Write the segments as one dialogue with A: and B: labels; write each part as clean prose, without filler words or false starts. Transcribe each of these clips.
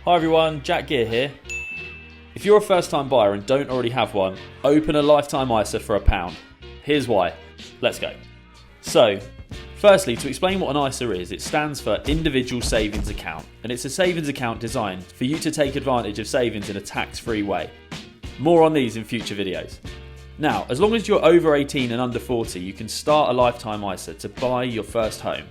A: Hi everyone, Jack Gear here. If you're a first time buyer and don't already have one, open a lifetime ISA for £1. Here's why. Let's go. So, firstly, to explain what an ISA is, it stands for Individual Savings Account, and it's a savings account designed for you to take advantage of savings in a tax-free way. More on these in future videos. Now, as long as you're over 18 and under 40, you can start a lifetime ISA to buy your first home.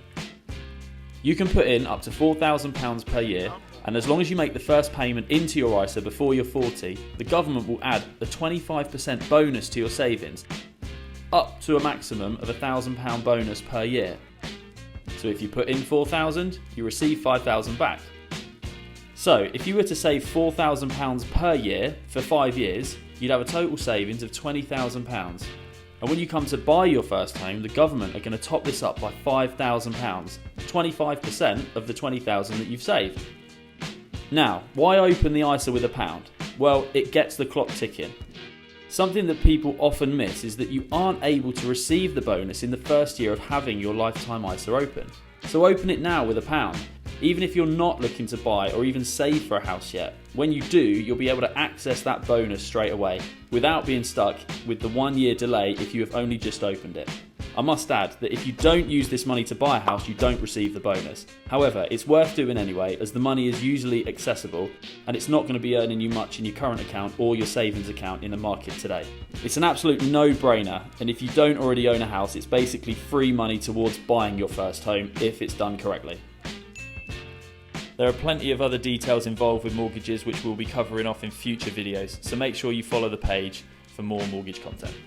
A: You can put in up to £4,000 per year, and as long as you make the first payment into your ISA before you're 40, the government will add a 25% bonus to your savings, up to a maximum of a £1,000 bonus per year. So if you put in £4,000, you receive £5,000 back. So if you were to save £4,000 per year for 5 years, you'd have a total savings of £20,000. And when you come to buy your first home, the government are going to top this up by £5,000, 25% of the £20,000 that you've saved. Now, why open the ISA with £1? Well, it gets the clock ticking. Something that people often miss is that you aren't able to receive the bonus in the first year of having your lifetime ISA open. So open it now with £1. Even if you're not looking to buy or even save for a house yet, when you do, you'll be able to access that bonus straight away without being stuck with the 1 year delay if you have only just opened it. I must add that if you don't use this money to buy a house, you don't receive the bonus. However, it's worth doing anyway, as the money is usually accessible and it's not going to be earning you much in your current account or your savings account in the market today. It's an absolute no-brainer, and if you don't already own a house, it's basically free money towards buying your first home if it's done correctly. There are plenty of other details involved with mortgages which we'll be covering off in future videos, so make sure you follow the page for more mortgage content.